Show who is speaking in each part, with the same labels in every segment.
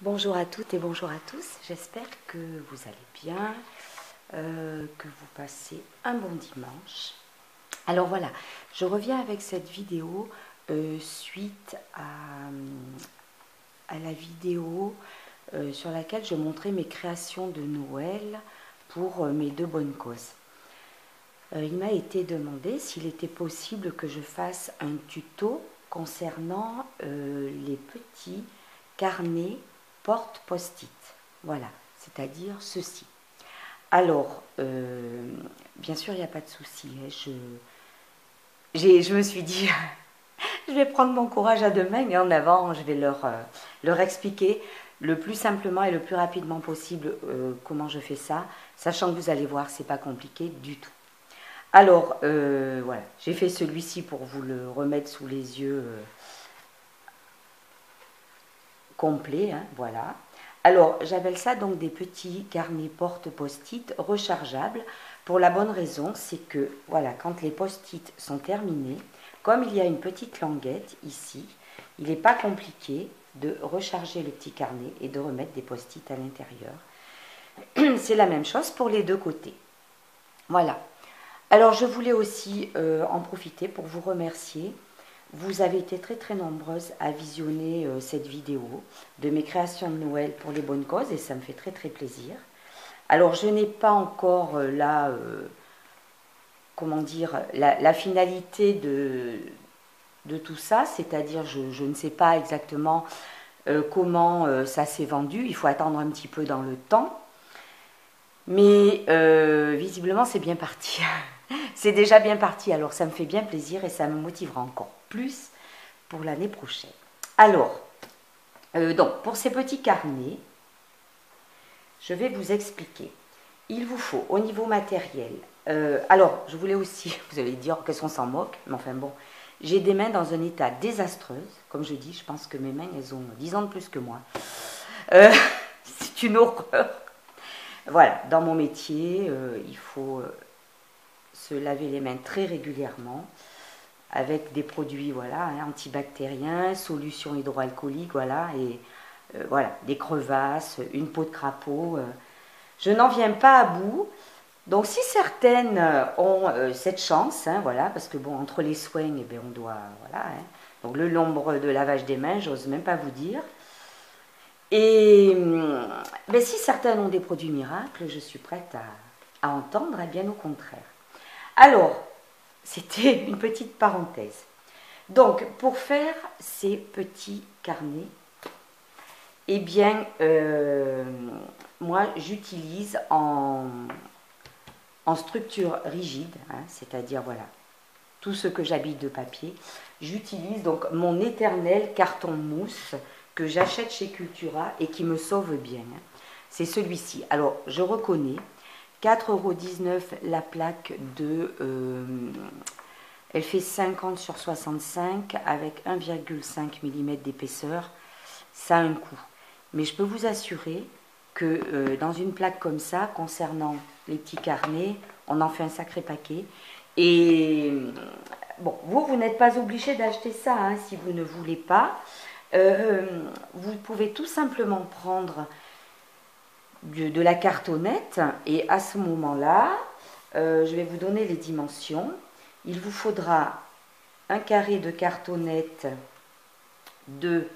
Speaker 1: Bonjour à toutes et bonjour à tous, j'espère que vous allez bien, que vous passez un bon dimanche. Alors voilà, je reviens avec cette vidéo suite à la vidéo sur laquelle je montrais mes créations de Noël pour mes deux bonnes causes. Il m'a été demandé s'il était possible que je fasse un tuto concernant les petits carnets porte-post-it. Voilà, c'est-à-dire ceci. Alors, bien sûr, il n'y a pas de souci. Je me suis dit, je vais prendre mon courage à deux mains et en avant, je vais leur expliquer le plus simplement et le plus rapidement possible comment je fais ça, sachant que vous allez voir, c'est pas compliqué du tout. Alors, voilà, j'ai fait celui-ci pour vous le remettre sous les yeux complet, hein, voilà. Alors, j'appelle ça donc des petits carnets porte-post-it rechargeables pour la bonne raison, c'est que, voilà, quand les post-it sont terminés, comme il y a une petite languette ici, il n'est pas compliqué de recharger le petit carnet et de remettre des post-it à l'intérieur. C'est la même chose pour les deux côtés. Voilà. Alors, je voulais aussi en profiter pour vous remercier. Vous avez été très très nombreuses à visionner cette vidéo de mes créations de Noël pour les bonnes causes et ça me fait très très plaisir. Alors je n'ai pas encore comment dire, la finalité de tout ça, c'est-à-dire je ne sais pas exactement comment ça s'est vendu, il faut attendre un petit peu dans le temps, mais visiblement c'est bien parti. C'est déjà bien parti, alors ça me fait bien plaisir et ça me motivera encore plus pour l'année prochaine. Alors, donc pour ces petits carnets, je vais vous expliquer. Il vous faut au niveau matériel. Alors, je voulais aussi, vous allez dire qu'est-ce qu'on s'en moque, mais enfin bon, j'ai des mains dans un état désastreuse. Comme je dis, je pense que mes mains, elles ont 10 ans de plus que moi. C'est une horreur. Voilà, dans mon métier, il faut se laver les mains très régulièrement avec des produits voilà, antibactériens, solutions hydroalcooliques, voilà, et voilà, des crevasses, une peau de crapaud. Je n'en viens pas à bout. Donc si certaines ont cette chance, hein, voilà, parce que bon, entre les soins, eh bien, on doit, voilà, hein, donc le nombre de lavage des mains, j'ose même pas vous dire. Et ben, si certaines ont des produits miracles, je suis prête à entendre, et bien au contraire. Alors, c'était une petite parenthèse. Donc, pour faire ces petits carnets, eh bien, moi, j'utilise en structure rigide, hein, c'est-à-dire, voilà, tout ce que j'habille de papier. J'utilise donc mon éternel carton mousse que j'achète chez Cultura et qui me sauve bien. C'est celui-ci. Alors, je reconnais, 4,19 € la plaque de... elle fait 50 sur 65 avec 1,5 mm d'épaisseur. Ça a un coût. Mais je peux vous assurer que dans une plaque comme ça, concernant les petits carnets, on en fait un sacré paquet. Et bon, vous n'êtes pas obligé d'acheter ça hein, si vous ne voulez pas. Vous pouvez tout simplement prendre de la cartonnette et à ce moment-là, je vais vous donner les dimensions. Il vous faudra un carré de cartonnette de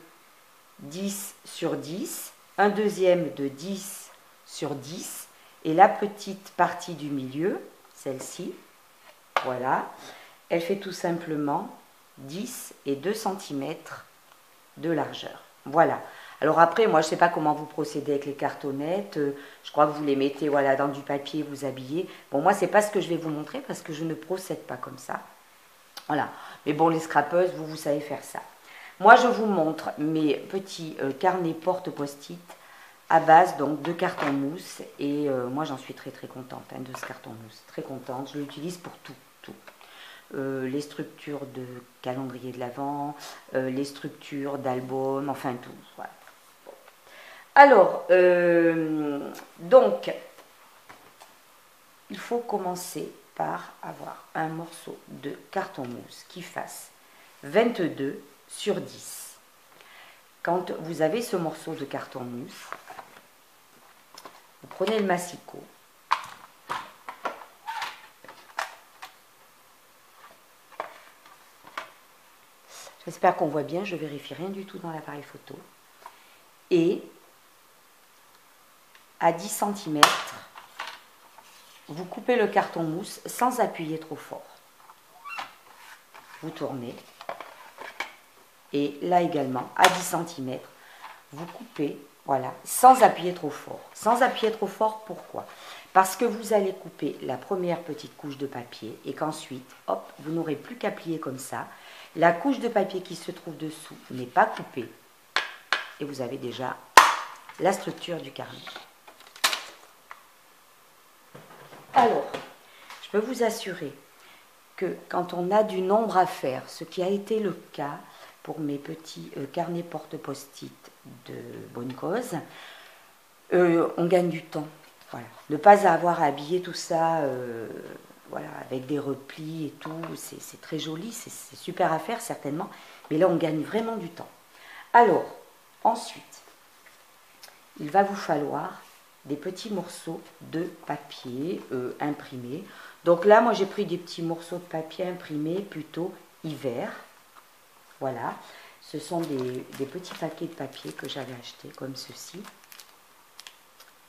Speaker 1: 10 sur 10, un deuxième de 10 sur 10 et la petite partie du milieu, celle-ci, voilà, elle fait tout simplement 10 et 2 cm de largeur. Voilà. Alors après, moi je ne sais pas comment vous procédez avec les cartonnettes, je crois que vous les mettez voilà, dans du papier, vous habillez. Bon, moi c'est pas ce que je vais vous montrer parce que je ne procède pas comme ça. Voilà. Mais bon, les scrapeuses, vous savez faire ça. Moi, je vous montre mes petits carnets porte-post-it à base donc de carton mousse. Et moi, j'en suis très très contente hein, de ce carton mousse. Très contente. Je l'utilise pour tout. Les structures de calendrier de l'Avent, les structures d'albums, enfin tout. Voilà. Bon. Alors, donc, il faut commencer par avoir un morceau de carton mousse qui fasse 22 sur 10. quand vous avez ce morceau de carton mousse, vous prenez le massicot. J'espère qu'on voit bien, je vérifie rien du tout dans l'appareil photo. Et à 10 cm, vous coupez le carton mousse sans appuyer trop fort. Vous tournez. Et là également, à 10 cm, vous coupez, voilà, sans appuyer trop fort. Sans appuyer trop fort, pourquoi? Parce que vous allez couper la première petite couche de papier et qu'ensuite, hop, vous n'aurez plus qu'à plier comme ça. La couche de papier qui se trouve dessous n'est pas coupée et vous avez déjà la structure du carnet. Alors, je peux vous assurer que quand on a du nombre à faire, ce qui a été le cas pour mes petits carnets porte-post-it de bonne cause, on gagne du temps. Voilà. Ne pas avoir à habiller tout ça voilà, avec des replis et tout, c'est très joli, c'est super à faire certainement, mais là on gagne vraiment du temps. Alors, ensuite, il va vous falloir des petits morceaux de papier imprimés. Donc là, moi j'ai pris des petits morceaux de papier imprimés plutôt hiver. Voilà, ce sont des petits paquets de papier que j'avais achetés comme ceci.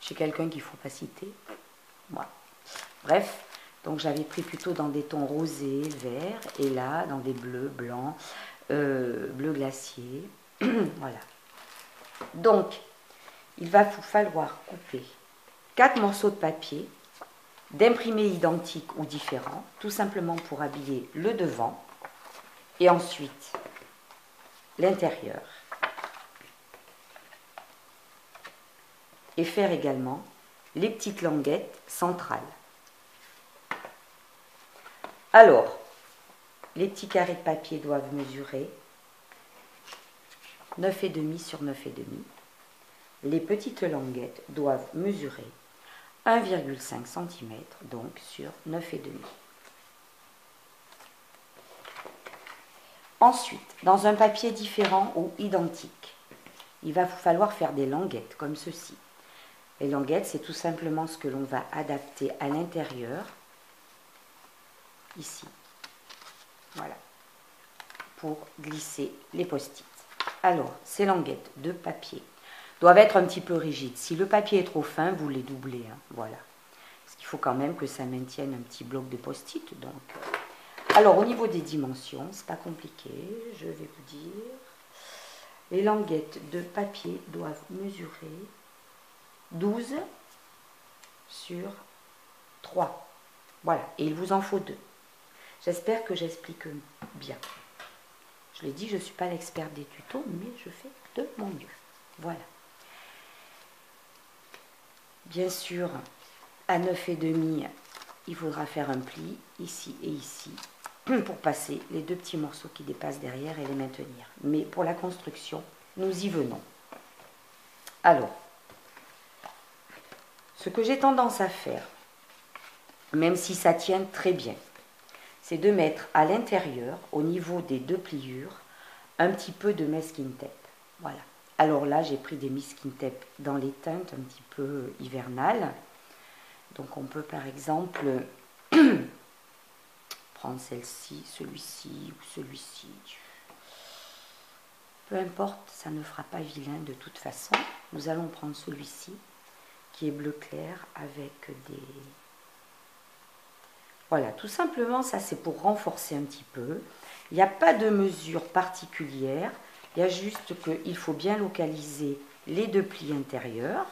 Speaker 1: Chez quelqu'un qu'il ne faut pas citer. Voilà. Bref, donc j'avais pris plutôt dans des tons rosés, verts, et là dans des bleus, blancs, bleu glacier. Voilà. Donc, il va vous falloir couper 4 morceaux de papier d'imprimés identiques ou différents, tout simplement pour habiller le devant et ensuite l'intérieur. Et faire également les petites languettes centrales. Alors, les petits carrés de papier doivent mesurer 9,5 sur 9,5. Les petites languettes doivent mesurer 1,5 cm, donc sur 9,5. Ensuite, dans un papier différent ou identique, il va vous falloir faire des languettes comme ceci. Les languettes, c'est tout simplement ce que l'on va adapter à l'intérieur, ici, voilà, pour glisser les post-it. Alors, ces languettes de papier doivent être un petit peu rigides. Si le papier est trop fin, vous les doublez, hein, voilà. Parce qu'il faut quand même que ça maintienne un petit bloc de post-it. Donc, alors, au niveau des dimensions, c'est pas compliqué, je vais vous dire. Les languettes de papier doivent mesurer 12 sur 3. Voilà, et il vous en faut 2. J'espère que j'explique bien. Je l'ai dit, je ne suis pas l'expert des tutos, mais je fais de mon mieux. Voilà. Bien sûr, à 9,5, il faudra faire un pli, ici et ici, pour passer les 2 petits morceaux qui dépassent derrière et les maintenir. Mais pour la construction, nous y venons. Alors, ce que j'ai tendance à faire, même si ça tient très bien, c'est de mettre à l'intérieur, au niveau des 2 pliures, un petit peu de masking tape. Voilà. Alors là, j'ai pris des masking tape dans les teintes un petit peu hivernales. Donc on peut par exemple prendre celle-ci, celui-ci ou celui-ci. Peu importe, ça ne fera pas vilain de toute façon. Nous allons prendre celui-ci, qui est bleu clair avec des... Voilà, tout simplement, ça c'est pour renforcer un petit peu. Il n'y a pas de mesure particulière, il y a juste qu'il faut bien localiser les 2 plis intérieurs.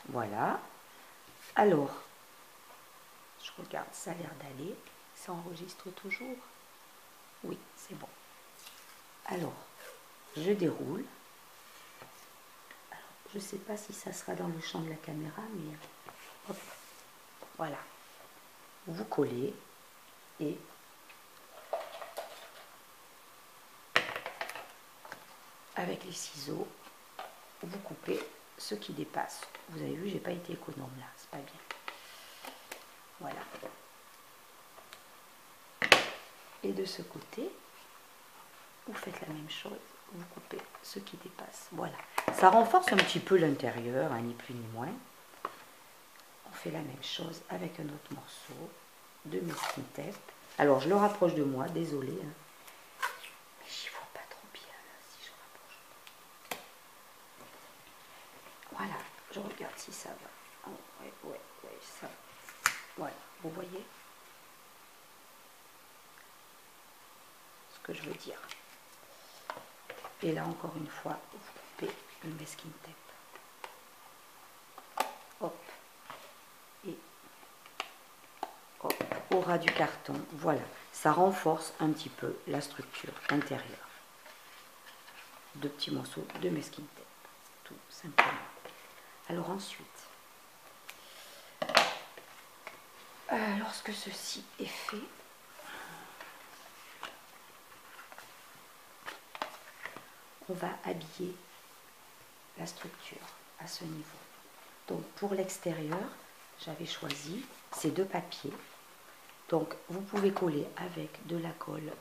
Speaker 1: Voilà. Alors, je regarde, ça a l'air d'aller. Ça enregistre toujours? Oui, c'est bon. Alors, je déroule. Alors, je ne sais pas si ça sera dans le champ de la caméra, mais hop, voilà. Vous collez et avec les ciseaux, vous coupez ce qui dépasse. Vous avez vu, j'ai pas été économe là, c'est pas bien. Voilà. Et de ce côté, vous faites la même chose, vous coupez ce qui dépasse. Voilà. Ça renforce un petit peu l'intérieur, hein, ni plus ni moins. On fait la même chose avec un autre morceau de masking tape. Alors, je le rapproche de moi, désolé. Hein. Mais j'y vois pas trop bien, là, si je rapproche. Voilà, je regarde si ça va. Oh, ouais, ça va. Voilà, vous voyez ce que je veux dire. Et là, encore une fois, vous coupez le masking tape. Hop. Et hop, au ras du carton. Voilà, ça renforce un petit peu la structure intérieure. 2 petits morceaux de masking tape, tout simplement. Alors ensuite, lorsque ceci est fait, on va habiller la structure à ce niveau. Donc pour l'extérieur, j'avais choisi ces 2 papiers. Donc vous pouvez coller avec de la colle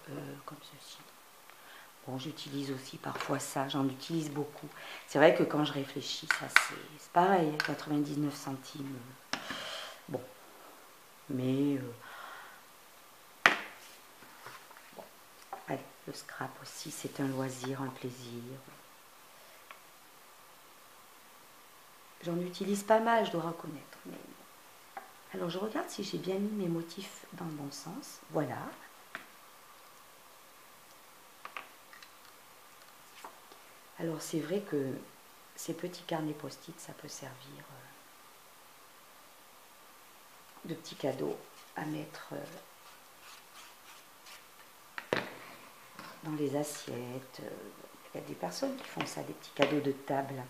Speaker 1: comme ceci. Bon, j'utilise aussi parfois ça, j'en utilise beaucoup. C'est vrai que quand je réfléchis, ça c'est pareil, 99 centimes. Bon, mais bon. Allez, le scrap aussi, c'est un loisir, un plaisir. J'en utilise pas mal, je dois reconnaître. Mais... Alors je regarde si j'ai bien mis mes motifs dans le bon sens. Voilà. Alors c'est vrai que ces petits carnets post-it, ça peut servir de petits cadeaux à mettre dans les assiettes. Il y a des personnes qui font ça, des petits cadeaux de table.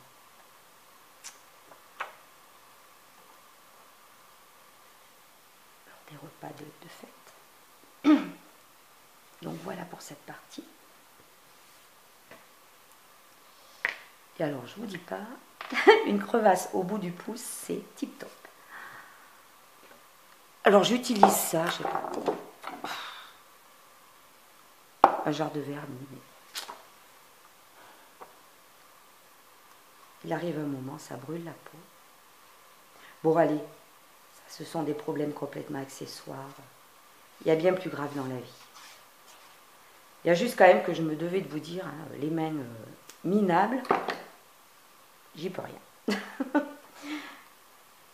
Speaker 1: Alors, des repas de fête. Donc voilà pour cette partie. Et alors je vous dis pas, une crevasse au bout du pouce, c'est tip top. Alors j'utilise ça, je sais pas, un genre de vernis. Il arrive un moment, ça brûle la peau. Bon allez, ça, ce sont des problèmes complètement accessoires. Il y a bien plus grave dans la vie. Il y a juste quand même que je me devais de vous dire, hein, les mains minables, j'y peux rien.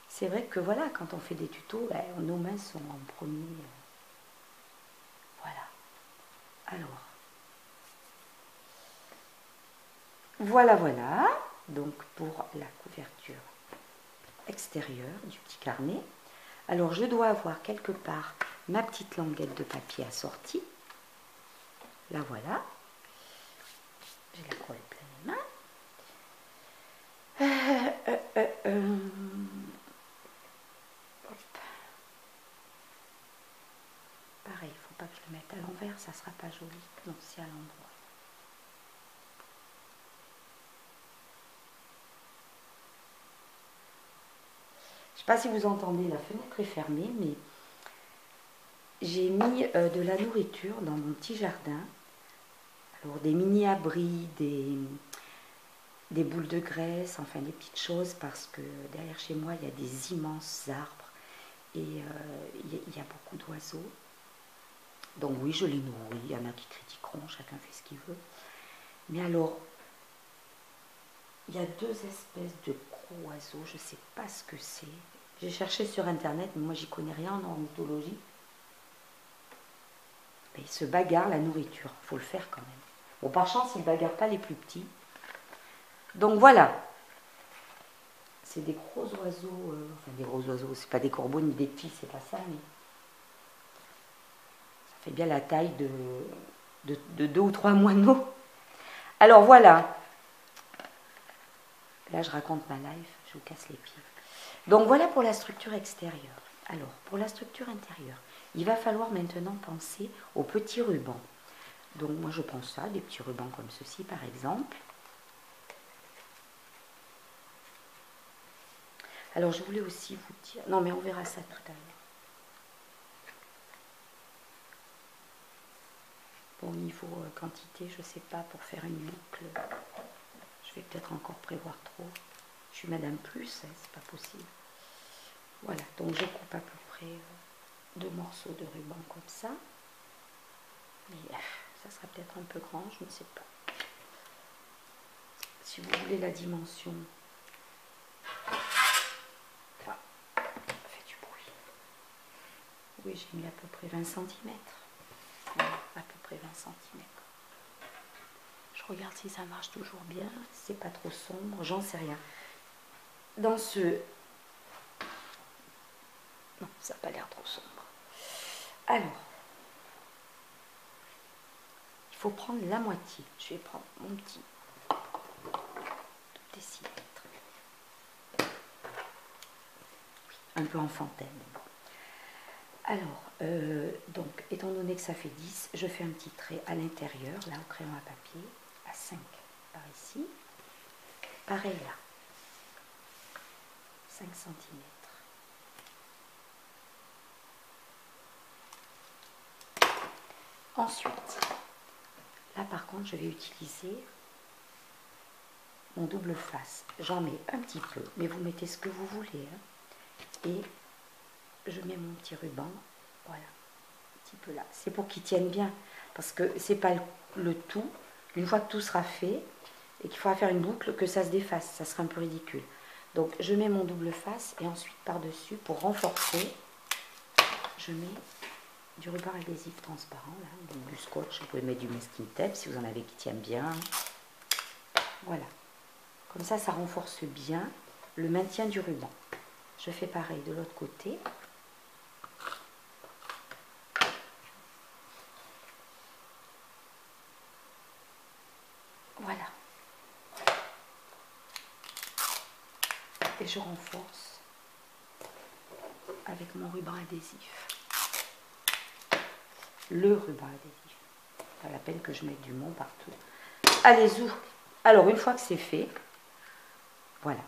Speaker 1: C'est vrai que voilà, quand on fait des tutos, ben, nos mains sont en premier. Voilà. Alors, voilà. Donc pour la couverture extérieure du petit carnet. Alors je dois avoir quelque part ma petite languette de papier assortie. La voilà. J'ai la colle plein les mains. Hop. Pareil, il ne faut pas que je le mette à l'envers, ça ne sera pas joli. Non, c'est à l'endroit. Je ne sais pas si vous entendez, la fenêtre est fermée, mais j'ai mis de la nourriture dans mon petit jardin. Alors des mini-abris, des boules de graisse, enfin des petites choses, parce que derrière chez moi, il y a des immenses arbres et il y a beaucoup d'oiseaux. Donc oui, je les nourris, il y en a qui critiqueront, chacun fait ce qu'il veut. Mais alors, il y a 2 espèces de gros oiseaux, je ne sais pas ce que c'est. J'ai cherché sur internet, mais moi j'y connais rien en ornithologie. Mais ils se bagarrent la nourriture, il faut le faire quand même. Bon, par chance, ils ne bagarrent pas les plus petits. Donc voilà. C'est des gros oiseaux, enfin des gros oiseaux, c'est pas des corbeaux ni des petits, c'est pas ça, mais ça fait bien la taille de 2 ou 3 moineaux. Alors voilà. Là, je raconte ma life, je vous casse les pieds. Donc voilà pour la structure extérieure. Alors, pour la structure intérieure, il va falloir maintenant penser aux petits rubans. Donc moi, je pense ça, des petits rubans comme ceci, par exemple. Alors, je voulais aussi vous dire... Non, mais on verra ça tout à l'heure. Bon, niveau quantité, je sais pas, pour faire une boucle, je vais peut-être encore prévoir trop. Je suis Madame Plus, hein, c'est pas possible. Voilà, donc je coupe à peu près 2 morceaux de ruban comme ça. Mais ça sera peut-être un peu grand, je ne sais pas. Si vous voulez la dimension, ça fait du bruit. Oui, j'ai mis à peu près 20 cm. Voilà, à peu près 20 cm. Je regarde si ça marche toujours bien, c'est pas trop sombre, j'en sais rien. Dans ce... Non, ça n'a pas l'air trop sombre. Alors, il faut prendre la moitié. Je vais prendre mon petit décimètre. Un peu enfantin. Alors, donc, étant donné que ça fait 10, je fais un petit trait à l'intérieur, là, au crayon à papier, à 5 par ici. Pareil là, 5 cm. Ensuite, là par contre, je vais utiliser mon double face. J'en mets un petit peu, mais vous mettez ce que vous voulez. Hein. Et je mets mon petit ruban, voilà, un petit peu là. C'est pour qu'il tienne bien, parce que c'est pas le tout. Une fois que tout sera fait, et qu'il faudra faire une boucle, que ça se déface, ça sera un peu ridicule. Donc je mets mon double face, et ensuite par-dessus, pour renforcer, je mets du ruban adhésif transparent, là, du scotch, vous pouvez mettre du masking tape si vous en avez qui tiennent bien. Voilà. Comme ça, ça renforce bien le maintien du ruban. Je fais pareil de l'autre côté. Voilà. Et je renforce avec mon ruban adhésif. Le ruban adhésif. Pas la peine que je mette du mont partout. Allez-y. Alors, une fois que c'est fait, voilà.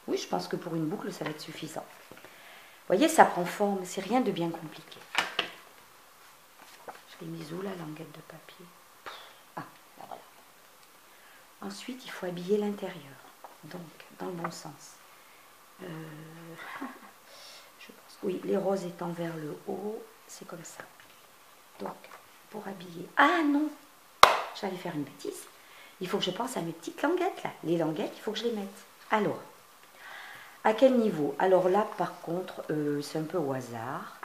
Speaker 1: Oui, je pense que pour une boucle, ça va être suffisant. Vous voyez, ça prend forme. C'est rien de bien compliqué. Je l'ai mise où, la languette de papier? Ah, là, voilà. Ensuite, il faut habiller l'intérieur. Donc, dans le bon sens. Je pense, oui, les roses étant vers le haut, c'est comme ça. Donc, pour habiller... Ah non, j'allais faire une bêtise. Il faut que je pense à mes petites languettes, là. Les languettes, il faut que je les mette. Alors, à quel niveau? Alors là, par contre, c'est un peu au hasard.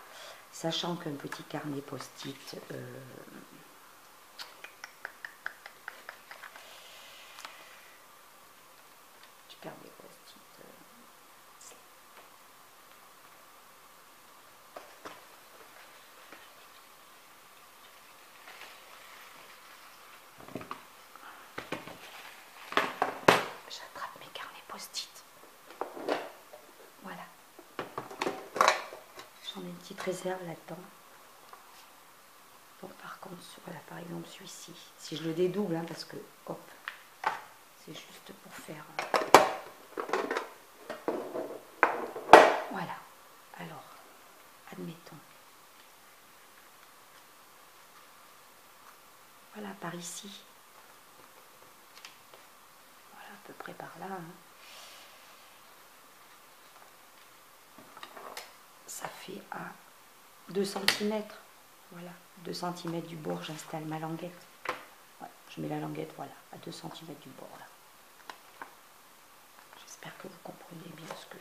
Speaker 1: Sachant qu'un petit carnet post-it... petit carnet post-it... J'attrape mes carnets post-it. Voilà. J'en ai une petite réserve là-dedans. Donc par contre, voilà, par exemple celui-ci, si je le dédouble, hein, parce que, hop, c'est juste pour faire... Voilà. Alors, admettons. Voilà, par ici. Voilà, à peu près par là. Hein. Ça fait à 2 cm. Voilà, 2 cm du bord, j'installe ma languette. Ouais, je mets la languette, voilà, à 2 cm du bord, là. J'espère que vous comprenez bien ce que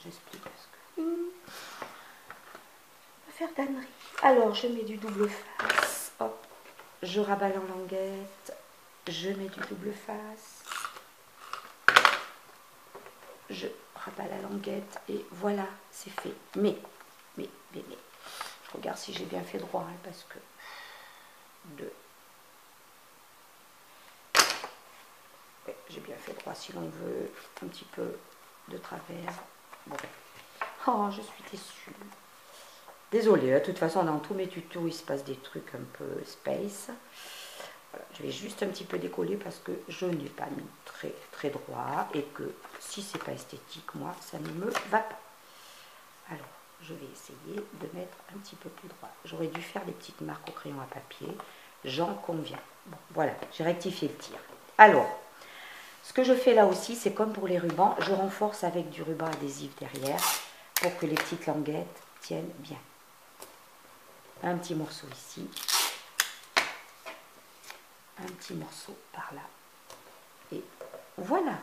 Speaker 1: j'explique. Parce que... On va faire d'ânerie. Alors, je mets du double face. Hop, je rabats la languette. Je mets du double face. Je rabats la languette. Et voilà, c'est fait. Mais, je regarde si j'ai bien fait droit, hein, parce que... 2. Ouais, j'ai bien fait droit, si l'on veut un petit peu de travers. Bon. Oh, je suis déçue. Désolée, de toute façon, dans tous mes tutos, il se passe des trucs un peu space. Voilà, je vais juste un petit peu décoller parce que je n'ai pas mis très droit et que si c'est pas esthétique, moi, ça ne me va pas. Alors, je vais essayer de mettre un petit peu plus droit. J'aurais dû faire des petites marques au crayon à papier. j'en conviens. Bon, voilà, j'ai rectifié le tir. Alors, ce que je fais là aussi, c'est comme pour les rubans, je renforce avec du ruban adhésif derrière pour que les petites languettes tiennent bien. Un petit morceau ici, un petit morceau par là. Et voilà,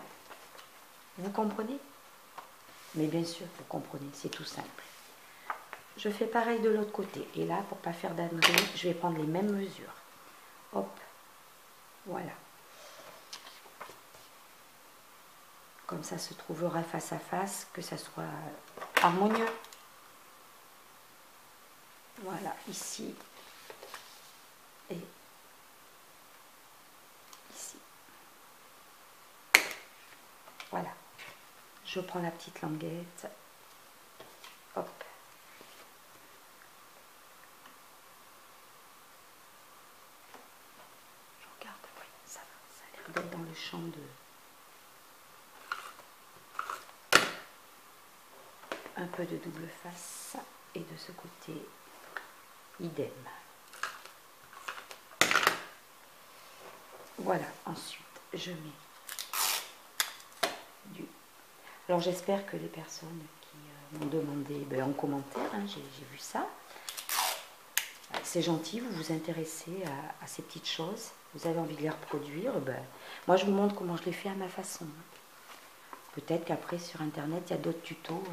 Speaker 1: vous comprenez? Mais bien sûr, vous comprenez, c'est tout simple. Je fais pareil de l'autre côté. Et là, pour ne pas faire d'ânerie, je vais prendre les mêmes mesures. Hop, voilà. Comme ça se trouvera face à face, que ça soit harmonieux. Voilà, ici. Et ici. Voilà. Je prends la petite languette. Hop. Je regarde, oui, ça va. Ça a l'air d'être dans le champ de... Un peu de double face. Et de ce côté, idem. Voilà, ensuite, je mets du... Alors, j'espère que les personnes qui m'ont demandé en commentaire, hein, j'ai vu ça. C'est gentil, vous vous intéressez à ces petites choses. Vous avez envie de les reproduire. Moi, je vous montre comment je les fais à ma façon. Peut-être qu'après, sur Internet, il y a d'autres tutos.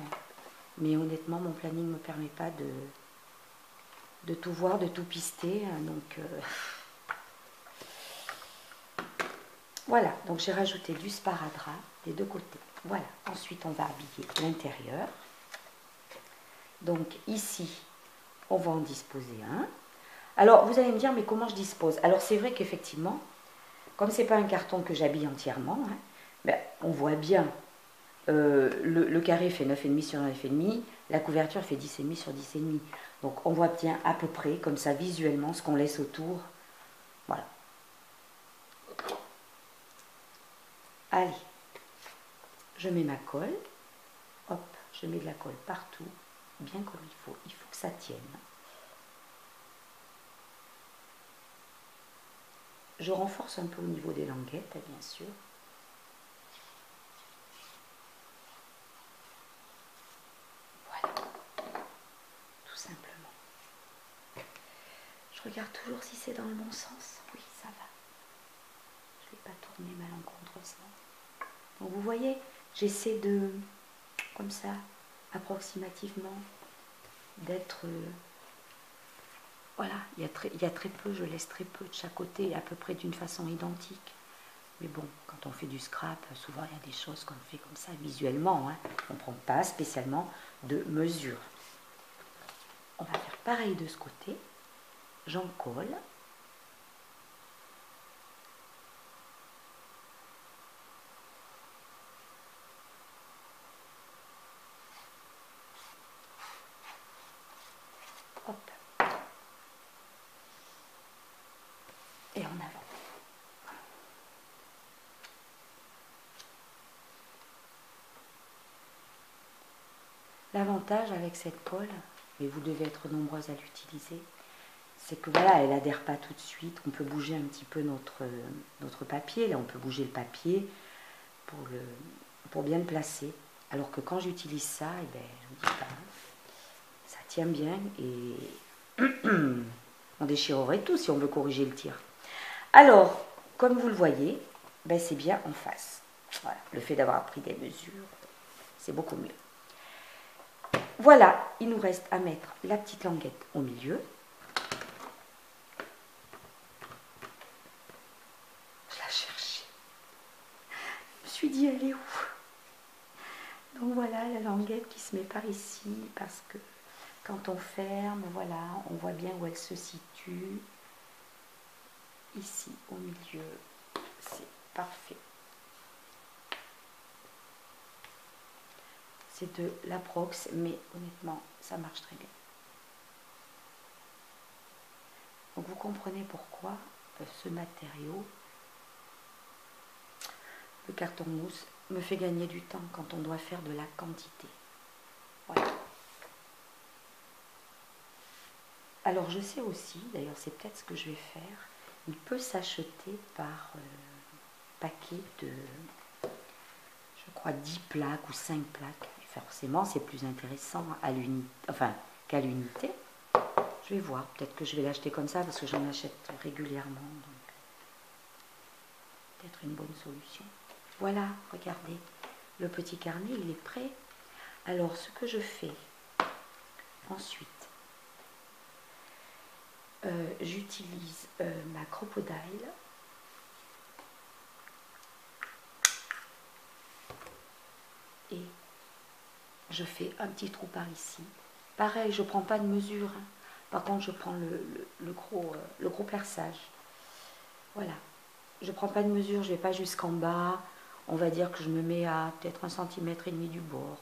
Speaker 1: Mais honnêtement, mon planning ne me permet pas de tout voir, de tout pister. Donc... Voilà, donc j'ai rajouté du sparadrap des deux côtés. Voilà, ensuite on va habiller l'intérieur. Donc ici, on va en disposer un. Alors vous allez me dire, mais comment je dispose? Alors c'est vrai qu'effectivement, comme ce n'est pas un carton que j'habille entièrement, hein, on voit bien, le carré fait 9,5 sur 9,5, la couverture fait 10,5 sur 10,5. Donc on voit bien à peu près, comme ça visuellement, ce qu'on laisse autour. Voilà. Allez, je mets ma colle, hop, je mets de la colle partout, bien comme il faut que ça tienne. Je renforce un peu au niveau des languettes, bien sûr. Voilà, tout simplement. Je regarde toujours si c'est dans le bon sens. Oui, ça va. Je ne vais pas tourner malencontreusement. Donc vous voyez, j'essaie de, comme ça, approximativement, d'être... voilà, il y a très peu, je laisse très peu de chaque côté, à peu près d'une façon identique. Mais bon, quand on fait du scrap, souvent il y a des choses qu'on fait comme ça visuellement. Hein. On ne prend pas spécialement de mesure. On va faire pareil de ce côté. J'en colle. Hop. Et en avant. L'avantage avec cette colle, et vous devez être nombreuses à l'utiliser, c'est que voilà, elle adhère pas tout de suite. On peut bouger un petit peu notre papier. Là, on peut bouger le papier pour bien le placer. Alors que quand j'utilise ça, je vous dis pas, ça tient bien et on déchirerait tout si on veut corriger le tir. Alors, comme vous le voyez, c'est bien en face. Voilà, le fait d'avoir pris des mesures, c'est beaucoup mieux. Voilà, il nous reste à mettre la petite languette au milieu. Je la cherchais. Je me suis dit, elle est où? Donc voilà, la languette qui se met par ici, parce que quand on ferme, voilà, on voit bien où elle se situe. Ici, au milieu, c'est parfait. C'est de l'approx, mais honnêtement, ça marche très bien. Donc vous comprenez pourquoi ce matériau, le carton mousse, me fait gagner du temps quand on doit faire de la quantité. Voilà. Alors je sais aussi, d'ailleurs c'est peut-être ce que je vais faire, Il peut s'acheter par paquet de, je crois, 10 plaques ou 5 plaques. Forcément, c'est plus intéressant à l'unité, enfin, qu'à l'unité. Je vais voir, peut-être que je vais l'acheter comme ça parce que j'en achète régulièrement. Donc, peut-être une bonne solution. Voilà, regardez, le petit carnet, il est prêt. Alors, ce que je fais ensuite, j'utilise ma crocodile. Et je fais un petit trou par ici. Pareil, je ne prends pas de mesure. Hein. Par contre, je prends le gros perçage. Voilà. Je ne prends pas de mesure, je ne vais pas jusqu'en bas. On va dire que je me mets à peut-être 1,5 cm du bord.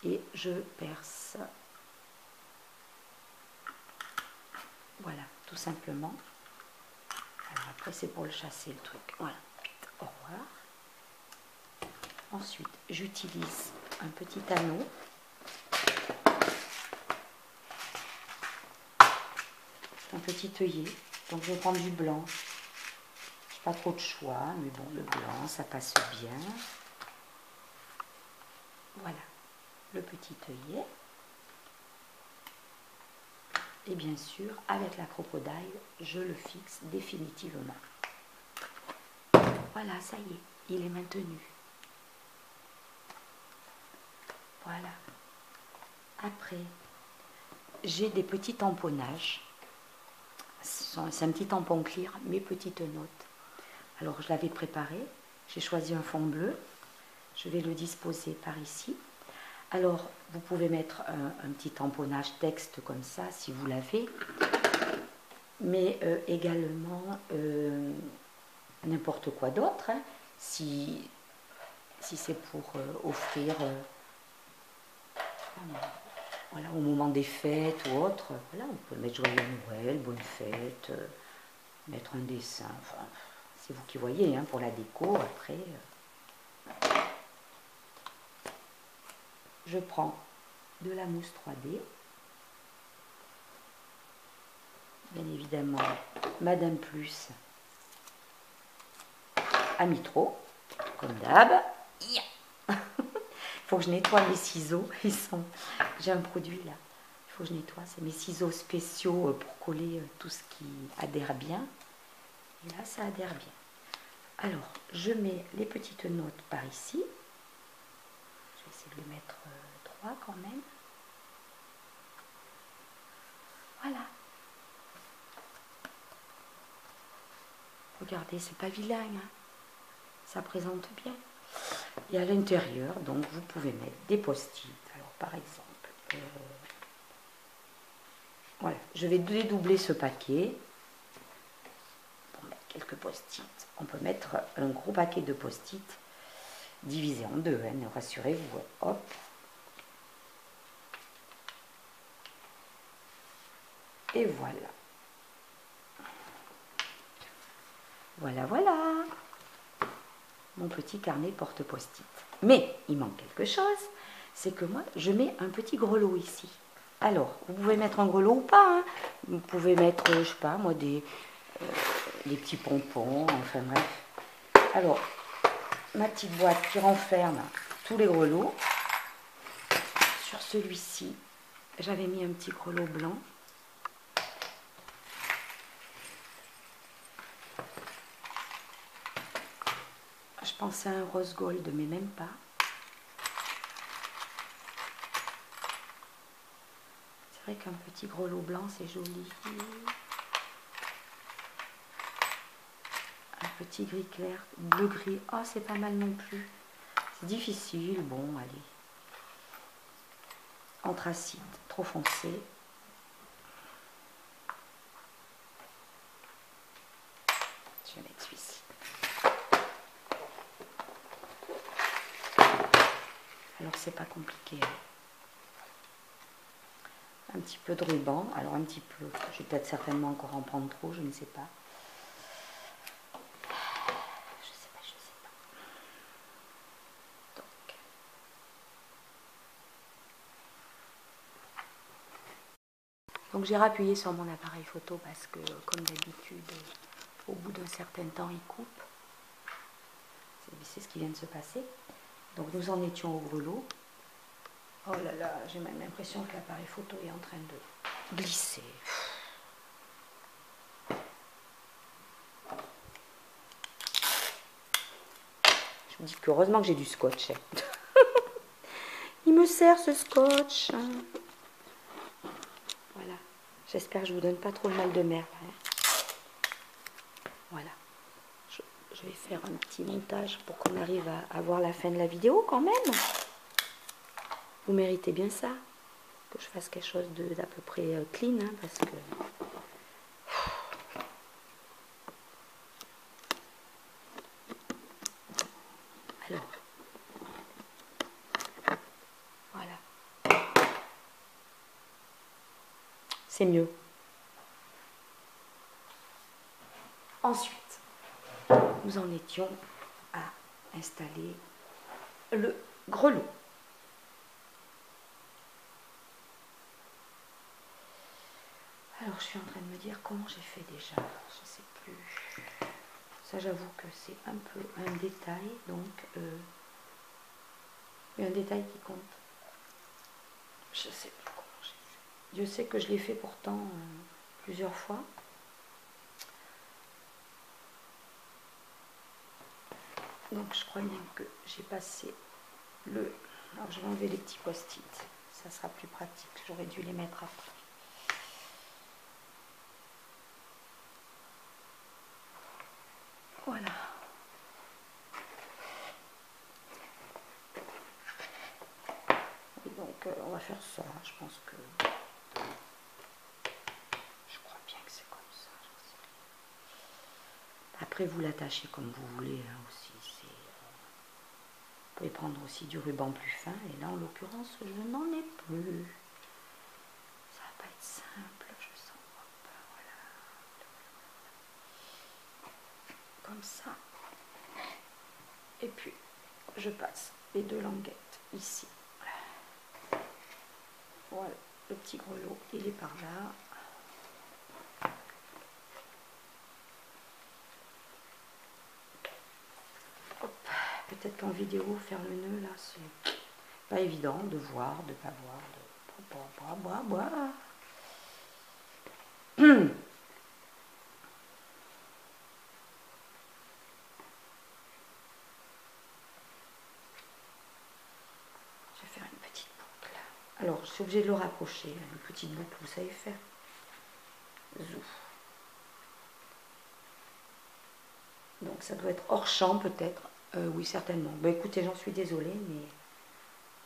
Speaker 1: Et je perce. Voilà, tout simplement. Alors après, c'est pour le chasser, le truc. Voilà. Au revoir. Ensuite, j'utilise un petit anneau. Un petit œillet. Donc, je vais prendre du blanc. Pas trop de choix, mais bon, le blanc, ça passe bien. Voilà, le petit œillet. Et bien sûr, avec la crocodile, je le fixe définitivement. Voilà, ça y est, il est maintenu. Voilà. Après, j'ai des petits tamponnages. C'est un petit tampon clear, mes petites notes. Alors, je l'avais préparé. J'ai choisi un fond bleu. Je vais le disposer par ici. Alors, vous pouvez mettre un petit tamponnage texte comme ça, si vous l'avez. Mais également n'importe quoi d'autre. Hein, si c'est pour offrir voilà, au moment des fêtes ou autre. Voilà, on peut mettre joyeux Noël, bonne fête, mettre un dessin. Enfin, c'est vous qui voyez, hein, pour la déco. Après, je prends de la mousse 3D. Bien évidemment, Madame Plus a mis trop, comme d'hab. Il faut que je nettoie mes ciseaux. J'ai un produit là. Il faut que je nettoie. C'est mes ciseaux spéciaux pour coller tout ce qui adhère bien. Et là, ça adhère bien. Alors, je mets les petites notes par ici. Je vais essayer de le mettre droit quand même. Voilà. Regardez, c'est pas vilain. Hein. Ça présente bien. Et à l'intérieur, donc, vous pouvez mettre des post-it. Alors, par exemple, voilà, je vais dédoubler ce paquet pour mettre quelques post-it. On peut mettre un gros paquet de post-it divisé en deux, hein, rassurez-vous. Hop. Et voilà. Voilà, voilà. Mon petit carnet porte post-it. Mais il manque quelque chose, c'est que moi, je mets un petit grelot ici. Alors, vous pouvez mettre un grelot ou pas. Hein. Vous pouvez mettre, je sais pas, moi, des petits pompons, enfin bref. Alors, ma petite boîte qui renferme tous les grelots. Sur celui-ci, j'avais mis un petit grelot blanc. Je pensais à un rose gold, mais même pas. C'est vrai qu'un petit grelot blanc, c'est joli. Un petit gris clair, bleu-gris. Oh, c'est pas mal non plus. C'est difficile, bon, allez. Anthracite, trop foncé. Je vais mettre celui-ci. Alors, c'est pas compliqué. Un petit peu de ruban. Alors, un petit peu. Je vais peut-être certainement encore en prendre trop, je ne sais pas. Je sais pas. Donc j'ai rappuyé sur mon appareil photo parce que, comme d'habitude, au bout d'un certain temps, il coupe. C'est ce qui vient de se passer. Donc nous en étions au grelot. Oh là là, j'ai même l'impression que l'appareil photo est en train de glisser. Je me dis qu'heureusement que j'ai du scotch. Il me sert ce scotch. Voilà. J'espère que je ne vous donne pas trop le mal de mer. Voilà. Je vais faire un petit montage pour qu'on arrive à voir la fin de la vidéo quand même. Vous méritez bien ça. Que je fasse quelque chose d'à peu près clean. Hein, parce que... Alors. Voilà. C'est mieux. Ensuite, nous en étions à installer le grelot. Alors, je suis en train de me dire comment j'ai fait déjà. Je ne sais plus. Ça, j'avoue que c'est un peu un détail. Donc, mais un détail qui compte. Je ne sais plus comment j'ai fait. Dieu sait que je l'ai fait pourtant plusieurs fois. Donc, je crois bien que j'ai passé le... Alors, je vais enlever les petits post-it. Ça sera plus pratique. J'aurais dû les mettre après. Voilà. Et donc, on va faire ça. Je pense que... Je crois bien que c'est comme ça. Après, vous l'attachez comme vous voulez hein, aussi. Vous pouvez prendre aussi du ruban plus fin. Et là, en l'occurrence, je n'en ai plus. Ça va pas être simple, je sens. Hop, voilà. Comme ça. Et puis, je passe les deux languettes ici. Voilà, le petit grelot, il est par là. Peut-être qu'en vidéo, faire le nœud, là, c'est pas évident de voir, de pas voir, de... Je vais faire une petite boucle. Alors, je suis obligée de le rapprocher. Une petite boucle, vous savez faire. Zouf. Donc, ça doit être hors champ, peut-être. Oui, certainement. Ben, écoutez, j'en suis désolée, mais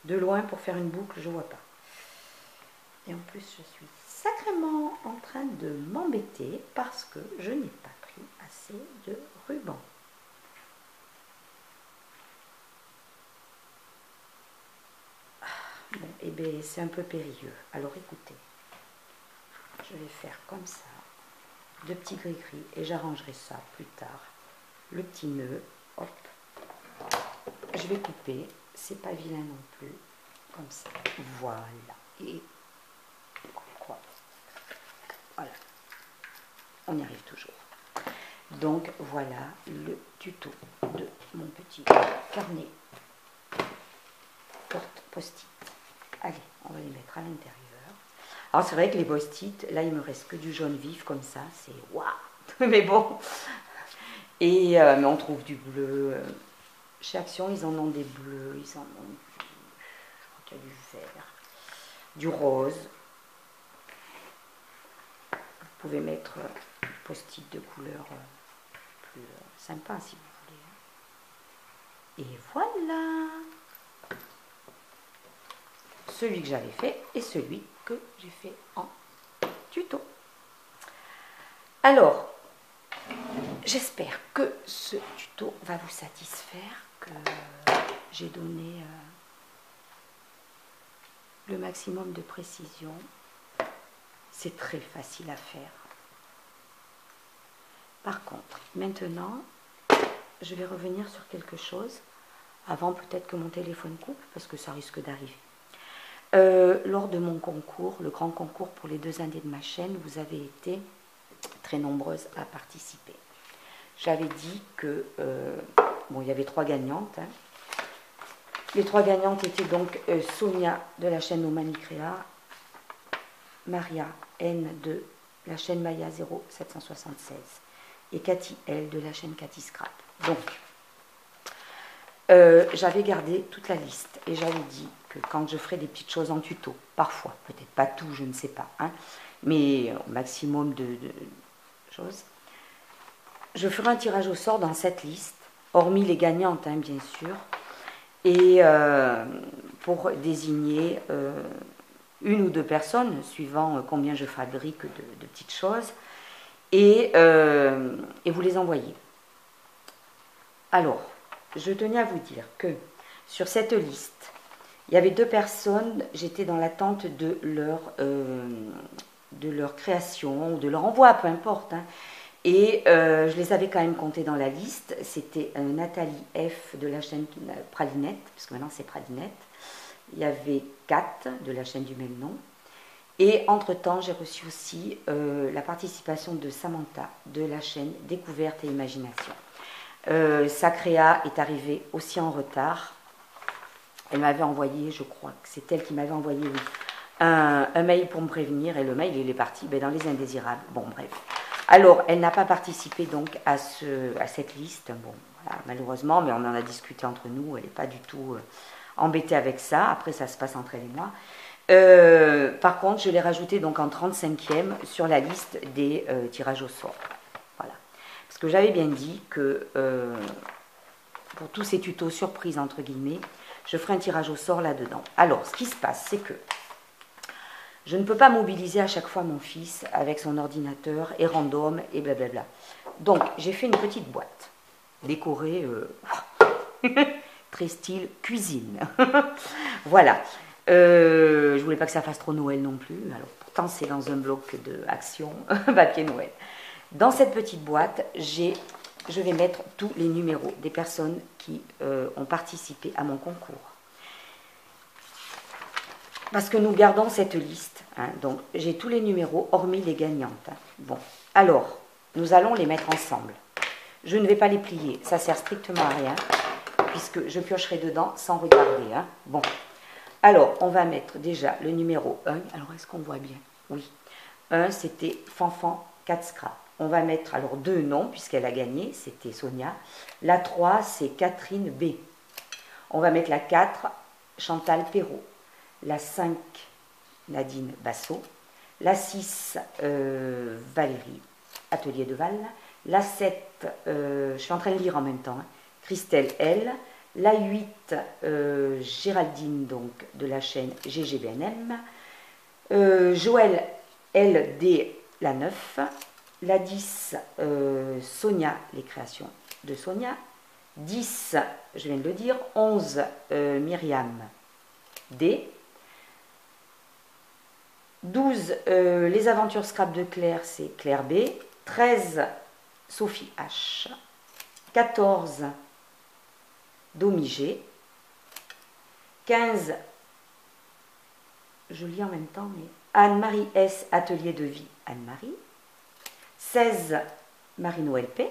Speaker 1: de loin, pour faire une boucle, je vois pas. Et en plus, je suis sacrément en train de m'embêter parce que je n'ai pas pris assez de ruban. Bon, et bien, c'est un peu périlleux. Alors, écoutez, je vais faire comme ça, deux petits gris-gris, et j'arrangerai ça plus tard. Le petit nœud, hop, je vais couper, c'est pas vilain non plus, comme ça, voilà, et quoi, voilà, on y arrive toujours. Donc voilà le tuto de mon petit carnet post-it. Allez, on va les mettre à l'intérieur. Alors c'est vrai que les post-it, là il me reste que du jaune vif comme ça, c'est waouh. Mais bon, et mais on trouve du bleu. Chez Action, ils en ont des bleus, ils en ont, je crois qu'il y a du vert, du rose. Vous pouvez mettre post-it de couleur plus sympa si vous voulez. Et voilà celui que j'avais fait et celui que j'ai fait en tuto. Alors, j'espère que ce tuto va vous satisfaire, que j'ai donné le maximum de précision. C'est très facile à faire. Par contre, maintenant, je vais revenir sur quelque chose, avant peut-être que mon téléphone coupe, parce que ça risque d'arriver. Lors de mon concours, le grand concours pour les 2 années de ma chaîne, vous avez été très nombreuses à participer. j'avais dit que, bon, il y avait 3 gagnantes. Hein. Les 3 gagnantes étaient donc Sonia de la chaîne Omani Créa, Maria N de la chaîne Maya 0776 et Cathy L de la chaîne Cathy Scrap. Donc, j'avais gardé toute la liste et j'avais dit que quand je ferai des petites choses en tuto, parfois, peut-être pas tout, je ne sais pas, hein, mais au maximum de choses, je ferai un tirage au sort dans cette liste, hormis les gagnantes, hein, bien sûr, et pour désigner une ou 2 personnes, suivant combien je fabrique de petites choses, et vous les envoyer. Alors, je tenais à vous dire que sur cette liste, il y avait 2 personnes, j'étais dans l'attente de leur création, de leur envoi, peu importe, hein. Et je les avais quand même comptées dans la liste. C'était Nathalie F de la chaîne Pralinette, parce que maintenant c'est Pralinette. Il y avait Kat de la chaîne du même nom. Et entre-temps, j'ai reçu aussi la participation de Samantha de la chaîne Découverte et Imagination. Sa créa est arrivée aussi en retard. Elle m'avait envoyé, je crois que c'est elle qui m'avait envoyé un mail pour me prévenir. Et le mail, il est parti dans les indésirables. Bon, bref. Alors, elle n'a pas participé donc à cette liste. Bon, voilà, malheureusement, mais on en a discuté entre nous. Elle n'est pas du tout embêtée avec ça. Après, ça se passe entre elle et moi. Par contre, je l'ai rajouté donc en 35e sur la liste des tirages au sort. Voilà. Parce que j'avais bien dit que pour tous ces tutos surprises, entre guillemets, je ferai un tirage au sort là-dedans. Alors, ce qui se passe, c'est que je ne peux pas mobiliser à chaque fois mon fils avec son ordinateur et random et blablabla. Donc, j'ai fait une petite boîte décorée très style cuisine. Voilà. Je voulais pas que ça fasse trop Noël non plus. Alors, pourtant, c'est dans un bloc de Action papier Noël. Dans cette petite boîte, je vais mettre tous les numéros des personnes qui ont participé à mon concours. Parce que nous gardons cette liste. Hein, donc, j'ai tous les numéros, hormis les gagnantes. Hein. Bon, alors, nous allons les mettre ensemble. Je ne vais pas les plier, ça sert strictement à rien, puisque je piocherai dedans sans regarder. Hein. Bon, alors, on va mettre déjà le numéro 1. Alors, est-ce qu'on voit bien? Oui. 1, c'était Fanfan 4 Scrap. On va mettre, alors, 2 noms, puisqu'elle a gagné, c'était Sonia. La 3, c'est Catherine B. On va mettre la 4, Chantal Perrault. La 5, Nadine Bassot. La 6, Valérie Atelier de Val. La 7, je suis en train de lire en même temps, hein, Christelle L. La 8, Géraldine, donc, de la chaîne GGBNM. Joël LD, la 9. La 10, Sonia, les créations de Sonia. 10, je viens de le dire. 11, Myriam D. 12, les aventures scrap de Claire, c'est Claire B. 13, Sophie H. 14, Domi G. 15, je lis en même temps, mais Anne-Marie S. Atelier de vie, Anne-Marie. 16, Marie-Noël P.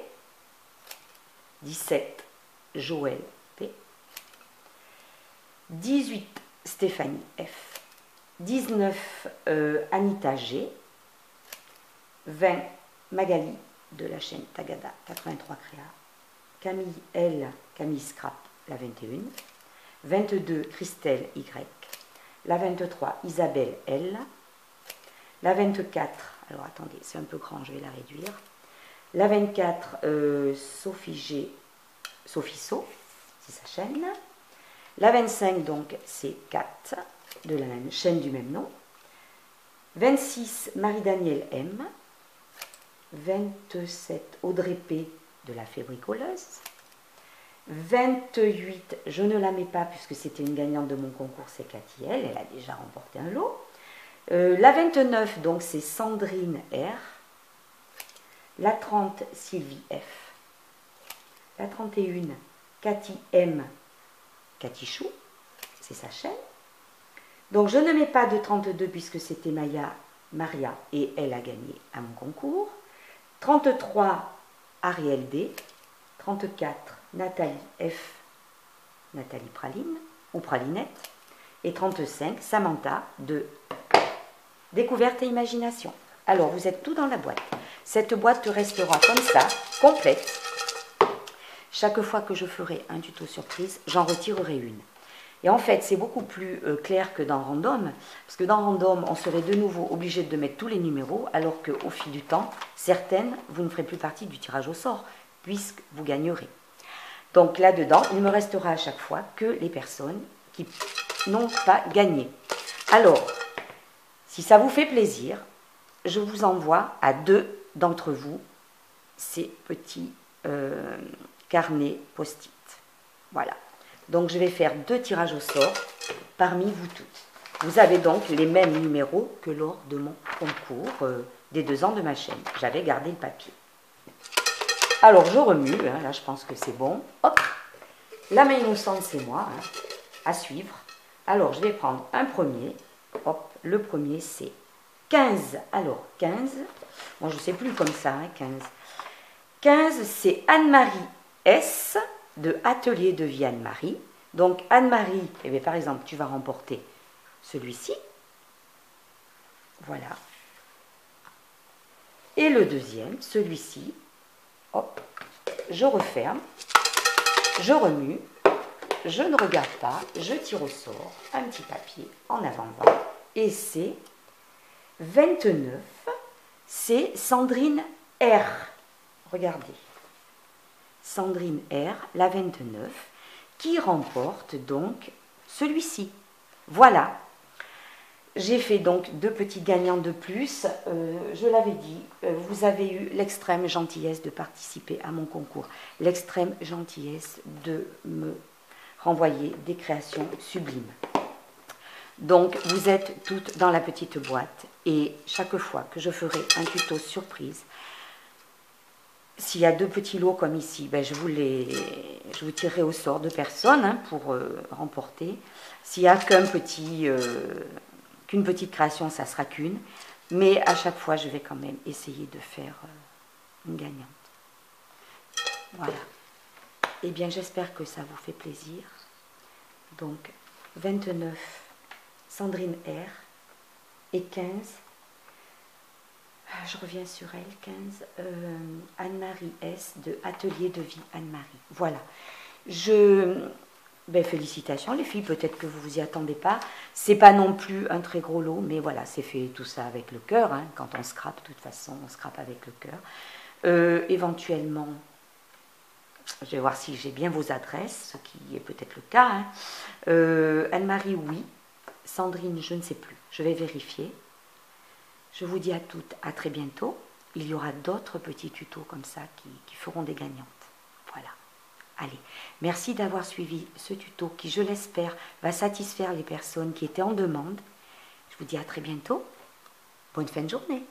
Speaker 1: 17, Joël P. 18, Stéphanie F. 19, Anita G. 20, Magali de la chaîne Tagada 83 Créa. Camille L, Camille Scrap, la 21. 22, Christelle Y. La 23, Isabelle L. La 24, alors attendez, c'est un peu grand, je vais la réduire. La 24, Sophie G, Sophie So, c'est sa chaîne. La 25, donc, c'est Kat, de la même chaîne du même nom. 26, Marie-Danielle M. 27, Audrey P. de la Fée Bricoleuse. 28, je ne la mets pas puisque c'était une gagnante de mon concours, c'est Cathy L. Elle a déjà remporté un lot. La 29, donc, c'est Sandrine R. La 30, Sylvie F. La 31, Cathy M. Cathy Chou, c'est sa chaîne. Donc, je ne mets pas de 32 puisque c'était Maria et elle a gagné à mon concours. 33, Ariel D, 34 Nathalie F, Nathalie Praline ou Pralinette, et 35 Samantha de Découverte et Imagination. Alors, vous êtes tout dans la boîte. Cette boîte restera comme ça, complète. Chaque fois que je ferai un tuto surprise, j'en retirerai une. Et en fait, c'est beaucoup plus clair que dans Random, parce que dans Random, on serait de nouveau obligé de mettre tous les numéros, alors qu'au fil du temps, certaines, vous ne ferez plus partie du tirage au sort, puisque vous gagnerez. Donc là-dedans, il me restera à chaque fois que les personnes qui n'ont pas gagné. Alors, si ça vous fait plaisir, je vous envoie à 2 d'entre vous ces petits carnets post-it. Voilà. Donc, je vais faire 2 tirages au sort parmi vous toutes. Vous avez donc les mêmes numéros que lors de mon concours des 2 ans de ma chaîne. J'avais gardé le papier. Alors, je remue. Hein, là, je pense que c'est bon. Hop. La main innocente, c'est moi. Hein, à suivre. Alors, je vais prendre un premier. Hop. Le premier, c'est 15. Alors, 15. Moi, je ne sais plus comme ça, hein, 15. 15, c'est Anne-Marie S. de Atelier de vie Anne-Marie. Donc Anne-Marie, eh bien, par exemple, tu vas remporter celui-ci. Voilà. Et le deuxième, celui-ci. Hop, je referme, je remue, je ne regarde pas, je tire au sort un petit papier en avant-vent. Et c'est 29, c'est Sandrine R. Regardez. Sandrine R, la 29, qui remporte donc celui-ci. Voilà. J'ai fait donc 2 petits gagnants de plus. Je l'avais dit, vous avez eu l'extrême gentillesse de participer à mon concours. L'extrême gentillesse de me renvoyer des créations sublimes. Donc, vous êtes toutes dans la petite boîte. Et chaque fois que je ferai un tuto surprise, s'il y a 2 petits lots comme ici, ben je vous tirerai au sort 2 personnes hein, pour remporter. S'il n'y a qu'une petite création, ça sera qu'une. Mais à chaque fois, je vais quand même essayer de faire une gagnante. Voilà. Eh bien, j'espère que ça vous fait plaisir. Donc, 29, Sandrine R. Et 15... je reviens sur elle, 15, Anne-Marie S. de Atelier de vie Anne-Marie. Voilà. Félicitations les filles, peut-être que vous vous y attendez pas. C'est pas non plus un très gros lot, mais voilà, c'est fait tout ça avec le cœur. Hein. Quand on scrape, de toute façon, on scrape avec le cœur. Éventuellement, je vais voir si j'ai bien vos adresses, ce qui est peut-être le cas. Hein. Anne-Marie, oui. Sandrine, je ne sais plus. Je vais vérifier. Je vous dis à toutes à très bientôt. Il y aura d'autres petits tutos comme ça qui feront des gagnantes. Voilà. Allez, merci d'avoir suivi ce tuto qui, je l'espère, va satisfaire les personnes qui étaient en demande. Je vous dis à très bientôt. Bonne fin de journée.